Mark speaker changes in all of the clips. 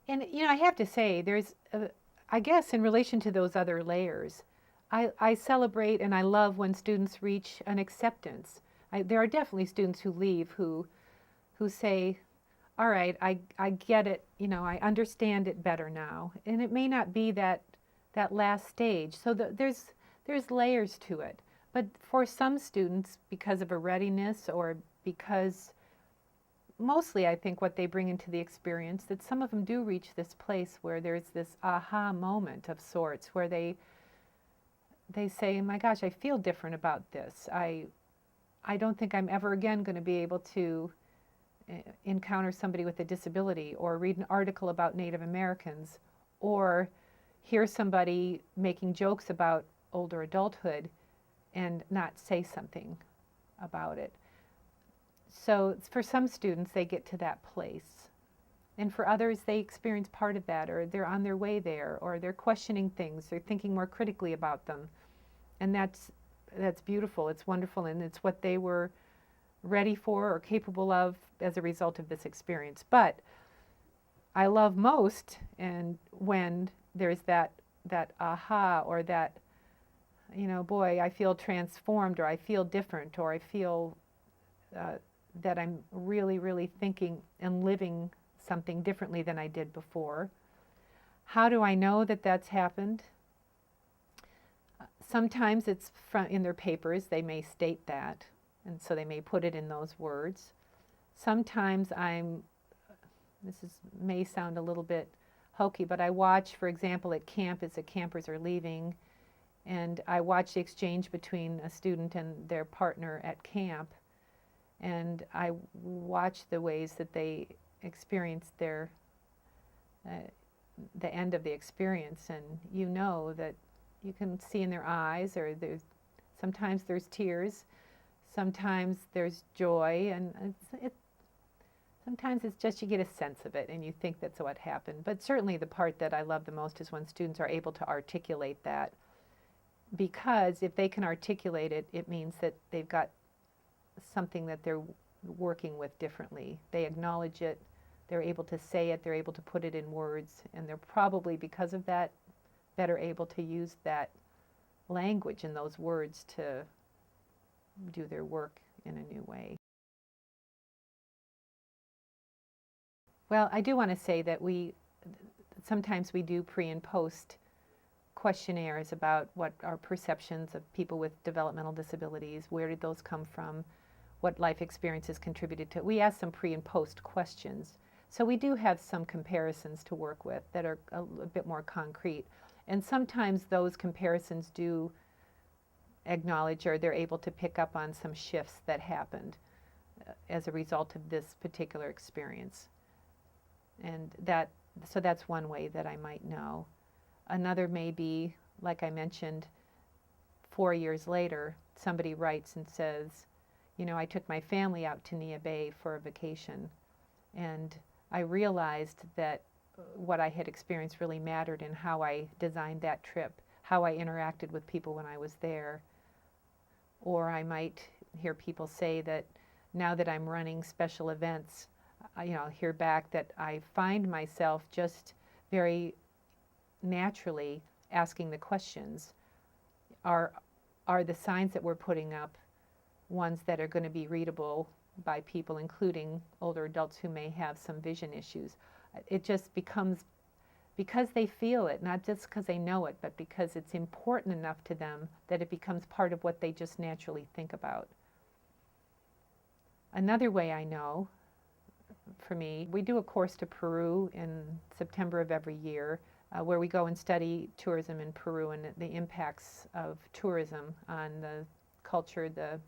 Speaker 1: And, I have to say, I guess, in relation to those other layers, I celebrate and I love when students reach an acceptance. There are definitely students who leave who say, all right, I get it, I understand it better now. And it may not be that last stage. So there's layers to it. But for some students, because of a readiness or because mostly I think what they bring into the experience, that some of them do reach this place where there's this aha moment of sorts where they say, my gosh, I feel different about this. I don't think I'm ever again going to be able to encounter somebody with a disability or read an article about Native Americans or hear somebody making jokes about older adulthood and not say something about it. So for some students, they get to that place. And for others, they experience part of that, or they're on their way there, or they're questioning things, they're thinking more critically about them. And that's beautiful, it's wonderful, and it's what they were ready for or capable of as a result of this experience. But I love most and when there's that aha or that, boy, I feel transformed or I feel different or I feel that I'm really, really thinking and living something differently than I did before. How do I know that that's happened? Sometimes it's in their papers, they may state that, and so they may put it in those words. Sometimes may sound a little bit hokey, but I watch, for example, at camp as the campers are leaving, and I watch the exchange between a student and their partner at camp, and I watch the ways that they experience the end of the experience, and that you can see in their eyes, or sometimes there's tears, sometimes there's joy, and sometimes it's just you get a sense of it and you think that's what happened. But certainly the part that I love the most is when students are able to articulate that, because if they can articulate it, it means that they've got something that they're working with differently. They acknowledge it, they're able to say it, they're able to put it in words, and they're probably, because of that, better able to use that language and those words to do their work in a new way. Well, I do want to say that sometimes we do pre and post questionnaires about what our perceptions of people with developmental disabilities, where did those come from, what life experiences contributed to it. We ask some pre and post questions. So we do have some comparisons to work with that are a bit more concrete. And sometimes those comparisons do acknowledge or they're able to pick up on some shifts that happened as a result of this particular experience. And so that's one way that I might know. Another may be, like I mentioned, 4 years later, somebody writes and says, I took my family out to Nia Bay for a vacation, and I realized that what I had experienced really mattered in how I designed that trip, how I interacted with people when I was there. Or I might hear people say that now that I'm running special events, I'll hear back that I find myself just very naturally asking the questions. Are the signs that we're putting up ones that are going to be readable by people, including older adults who may have some vision issues? It just becomes, because they feel it, not just because they know it, but because it's important enough to them that it becomes part of what they just naturally think about. Another way I know, for me, we do a course to Peru in September of every year, where we go and study tourism in Peru and the impacts of tourism on the culture, the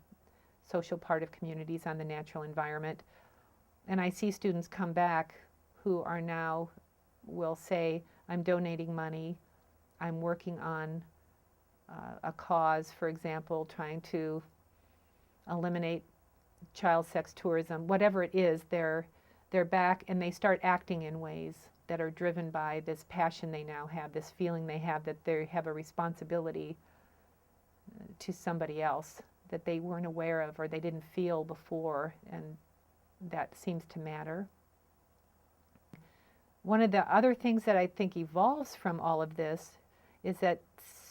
Speaker 1: social part of communities, on the natural environment. And I see students come back who are now, will say, I'm donating money, I'm working on a cause, for example, trying to eliminate child sex tourism, whatever it is, they're back and they start acting in ways that are driven by this passion they now have, this feeling they have that they have a responsibility to somebody else that they weren't aware of or they didn't feel before, and that seems to matter. One of the other things that I think evolves from all of this is that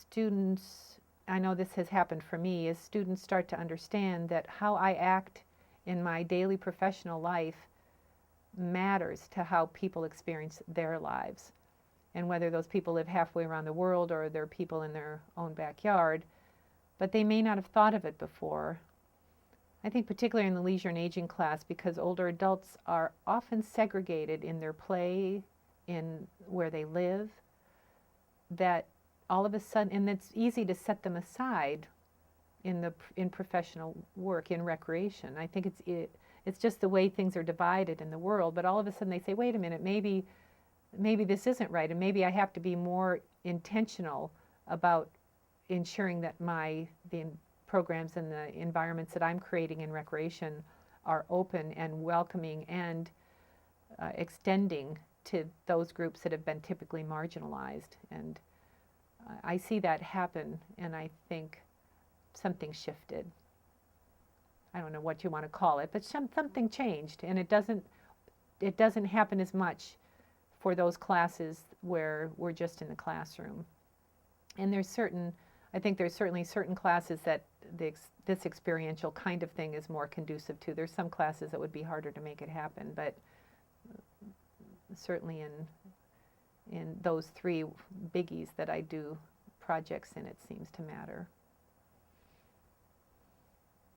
Speaker 1: students, I know this has happened for me, is students start to understand that how I act in my daily professional life matters to how people experience their lives. And whether those people live halfway around the world or they're people in their own backyard, but they may not have thought of it before. I think particularly in the leisure and aging class, because older adults are often segregated in their play, in where they live, that all of a sudden, and it's easy to set them aside in professional work, in recreation. I think it's just the way things are divided in the world. But all of a sudden they say, wait a minute, maybe this isn't right, and maybe I have to be more intentional about ensuring that the programs and the environments that I'm creating in recreation are open and welcoming and extending to those groups that have been typically marginalized. And I see that happen, and I think something shifted. I don't know what you want to call it, but something changed, and it doesn't happen as much for those classes where we're just in the classroom. And I think there's certainly certain classes that this experiential kind of thing is more conducive to. There's some classes that would be harder to make it happen, but certainly in those three biggies that I do projects in, it seems to matter.